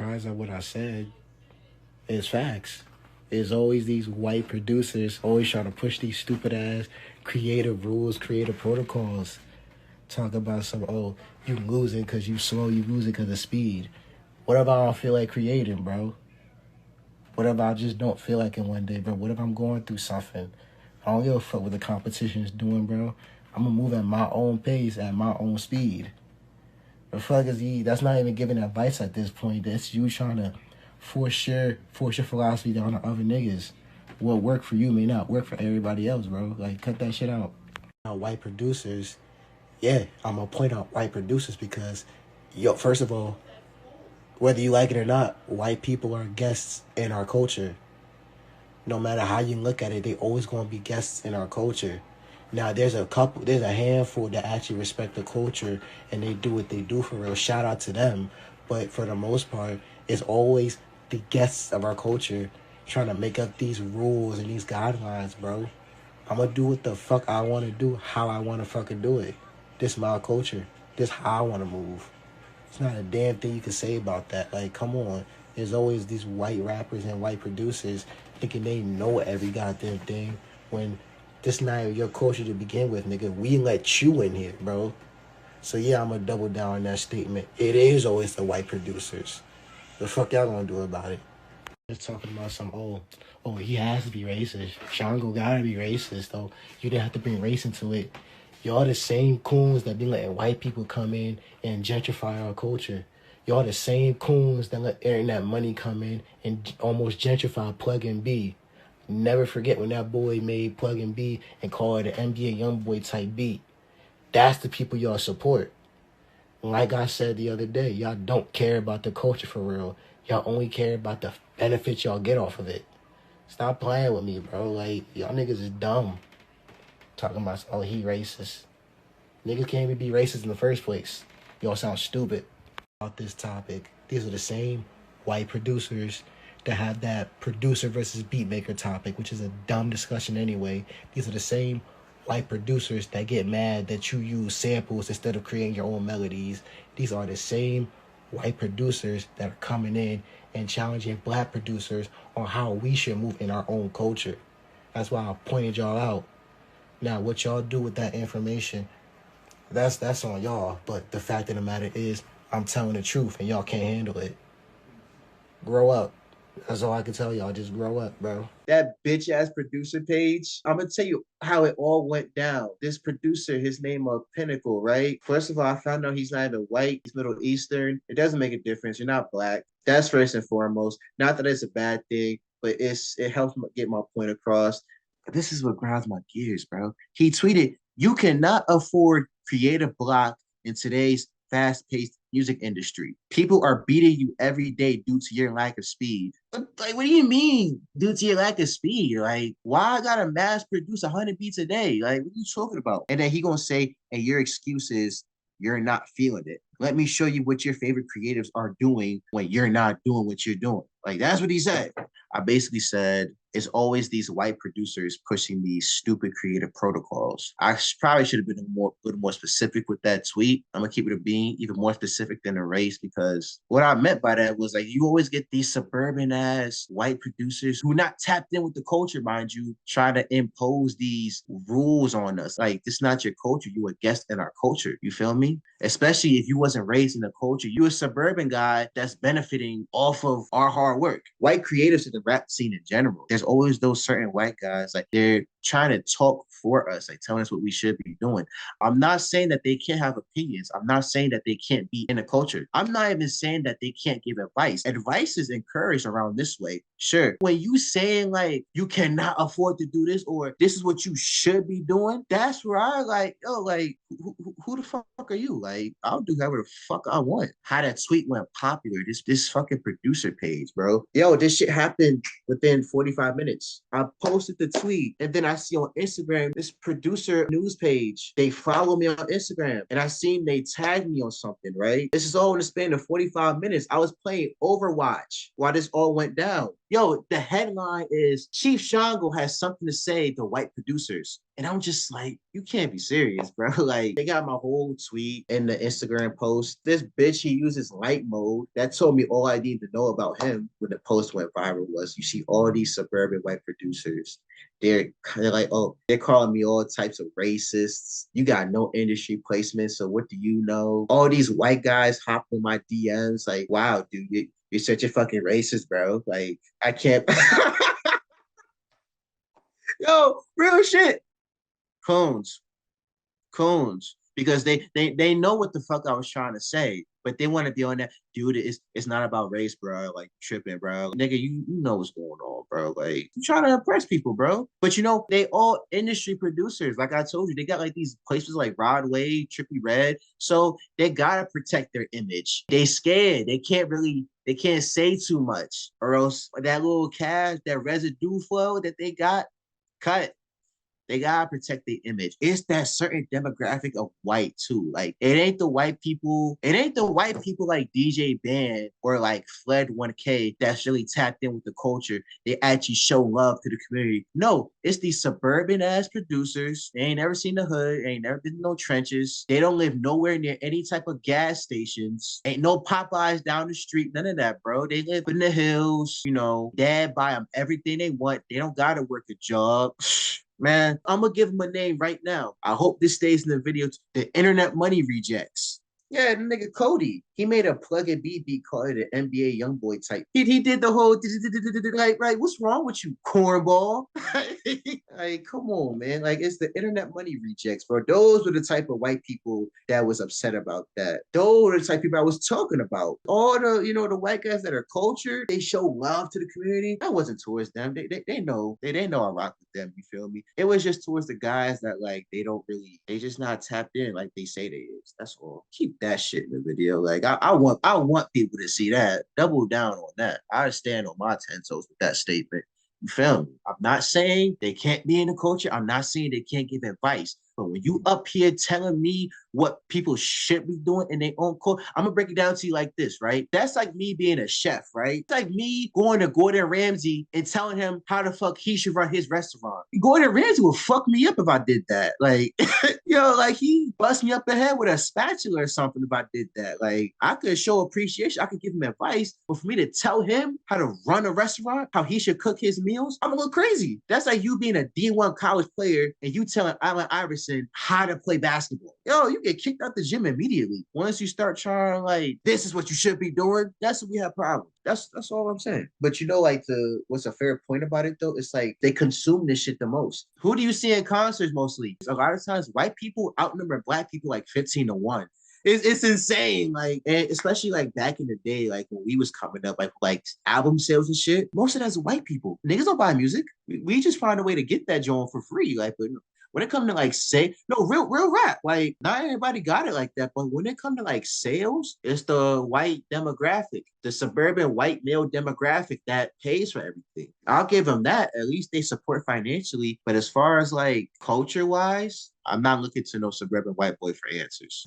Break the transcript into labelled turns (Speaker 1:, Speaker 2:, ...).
Speaker 1: surprised at what I said. It's facts. There's always these white producers always trying to push these stupid ass creative rules, creative protocols. Talk about some, oh, you losing because you slow, you losing because of speed. What if I don't feel like creating, bro? What if I just don't feel like it one day, bro? What if I'm going through something? I don't give a fuck what the competition is doing, bro. I'm gonna move at my own pace, at my own speed. The fuck is he? That's not even giving advice at this point. That's you trying to force your philosophy down to other niggas. What worked for you may not work for everybody else, bro. Like, cut that shit out. White producers, yeah, I'm gonna point out white producers because, yo, first of all, whether you like it or not, white people are guests in our culture. No matter how you look at it, they always gonna be guests in our culture. Now, there's a handful that actually respect the culture and they do what they do for real. Shout out to them. But for the most part, it's always the guests of our culture trying to make up these rules and these guidelines, bro. I'm gonna do what the fuck I want to do, how I want to fucking do it. This my culture. This how I want to move. It's not a damn thing you can say about that. Like, come on. There's always these white rappers and white producers thinking they know every goddamn thing when this not your culture to begin with, nigga. We let you in here, bro. So yeah, I'm gonna double down on that statement. It is always the white producers. The fuck y'all gonna do about it? Just talking about some, oh, he has to be racist. Shango gotta be racist, though. You didn't have to bring race into it. Y'all the same coons that be letting white people come in and gentrify our culture. Y'all the same coons that let internet money come in and almost gentrify Plug and B. Never forget when that boy made Plug and B and called it an NBA Youngboy type beat. That's the people y'all support. Like I said the other day, y'all don't care about the culture for real. Y'all only care about the benefits y'all get off of it. Stop playing with me, bro. Like, y'all niggas is dumb. Talking about, oh, he racist. Niggas can't even be racist in the first place. Y'all sound stupid. About this topic, these are the same white producers that have that producer versus beatmaker topic, which is a dumb discussion anyway. These are the same white producers that get mad that you use samples instead of creating your own melodies. These are the same white producers that are coming in and challenging black producers on how we should move in our own culture. That's why I pointed y'all out. Now, what y'all do with that information, that's on y'all. But the fact of the matter is, I'm telling the truth and y'all can't handle it. Grow up. That's all I can tell y'all. Just grow up, bro.
Speaker 2: That bitch ass producer page. I'm gonna tell you how it all went down. This producer, his name of Pinnacle, right? First of all, I found out he's not even white, he's Middle Eastern. It doesn't make a difference. You're not black. That's first and foremost. Not that it's a bad thing, but it helps get my point across. But this is what grinds my gears, bro. He tweeted, "You cannot afford creative block in today's fast-paced music industry. People are beating you every day due to your lack of speed." Like, what do you mean due to your lack of speed? Like, why I gotta mass produce 100 beats a day? Like, what are you talking about? And then he gonna say, and your excuse is you're not feeling it. Let me show you what your favorite creatives are doing when you're not doing what you're doing. Like, that's what he said. I basically said, it's always these white producers pushing these stupid creative protocols. I probably should have been a little more specific with that tweet. I'm gonna keep it a bean, even more specific than a race, because what I meant by that was like you always get these suburban ass white producers who not tapped in with the culture, mind you, trying to impose these rules on us. Like, this is not your culture. You a guest in our culture. You feel me? Especially if you wasn't raised in the culture. You a suburban guy that's benefiting off of our hard work. White creatives in the rap scene in general. There's always those certain white guys, like they're trying to talk for us, like telling us what we should be doing. I'm not saying that they can't have opinions. I'm not saying that they can't be in the culture. I'm not even saying that they can't give advice. Advice is encouraged around this way. Sure. When you saying like you cannot afford to do this or this is what you should be doing, that's where I like, yo, like who the fuck are you? Like, I'll do whatever the fuck I want. How that tweet went popular, this fucking producer page, bro. Yo, this shit happened within 45 minutes. I posted the tweet and then I see on Instagram this producer news page. They follow me on Instagram and I seen they tagged me on something, right? This is all in the span of 45 minutes. I was playing Overwatch while this all went down. Yo, the headline is Chief Shango has something to say to white producers. And I'm just like, you can't be serious, bro. Like, they got my whole tweet and the Instagram post. This bitch, he uses light mode. That told me all I need to know about him when the post went viral was you see all these suburban white producers. They're kind of like, oh, they're calling me all types of racists. You got no industry placement, so what do you know? All these white guys hop in my DMs, like, wow, dude, you're such a fucking racist, bro. Like, I can't. Yo, real shit. Coons, coons, because they know what the fuck I was trying to say, but they want to be on that. Dude, it's not about race, bro. Like tripping, bro. Nigga, you know what's going on, bro. Like you trying to impress people, bro. But you know, they all industry producers. Like I told you, they got like these places like Broadway, Trippy Red. So they gotta protect their image. They scared. They can't say too much, or else that little cash, that residue flow that they got cut. They gotta protect their image. It's that certain demographic of white too. Like it ain't the white people. It ain't the white people like DJ Band or like Fled 1K that's really tapped in with the culture. They actually show love to the community. No, it's these suburban ass producers. They ain't never seen the hood. Ain't never been in no trenches. They don't live nowhere near any type of gas stations. Ain't no Popeyes down the street. None of that, bro. They live in the hills. You know, dad buy them everything they want. They don't gotta work a job. Man, I'm gonna give him a name right now. I hope this stays in the video. The Internet Money Rejects. Yeah, the nigga Cody. He made a plug and beat called it an NBA YoungBoy type. He did the whole like, right. What's wrong with you, cornball? Like, come on, man. Like, it's the Internet Money Rejects, bro. Those were the type of white people that was upset about that. Those were the type of people I was talking about. All the, the white guys that are cultured, they show love to the community. That wasn't towards them. They know. They know I rock with them. You feel me? It was just towards the guys that like they just not tapped in like they say they is. That's all. Keep that shit in the video. Like I want people to see that. Double down on that. I stand on my 10 toes with that statement. You feel me? I'm not saying they can't be in the culture. I'm not saying they can't give advice. But when you up here telling me what people should be doing in their own culture, I'm gonna break it down to you like this, right? That's like me being a chef, right? It's like me going to Gordon Ramsay and telling him how the fuck he should run his restaurant. Gordon Ramsay will fuck me up if I did that. Like, like he bust me up the head with a spatula or something if I did that. Like, I could show appreciation. I could give him advice, but for me to tell him how to run a restaurant, how he should cook his meals, I'm a little crazy. That's like you being a D1 college player and you telling Allen Iverson how to play basketball. Yo, you get kicked out the gym immediately. Once you start trying, like, this is what you should be doing, that's when we have problems. That's all I'm saying. But like what's a fair point about it though? It's like they consume this shit the most. Who do you see in concerts mostly? A lot of times white people outnumber black people like 15-1. It's insane. Like, and especially like back in the day, like when we was coming up, like album sales and shit, most of that's white people. Niggas don't buy music. We just find a way to get that joint for free. Like, but when it comes to like real rap, like not everybody got it like that. But when it comes to like sales, it's the white demographic, the suburban white male demographic that pays for everything. I'll give them that. At least they support financially. But as far as like culture wise, I'm not looking to no suburban white boy for answers.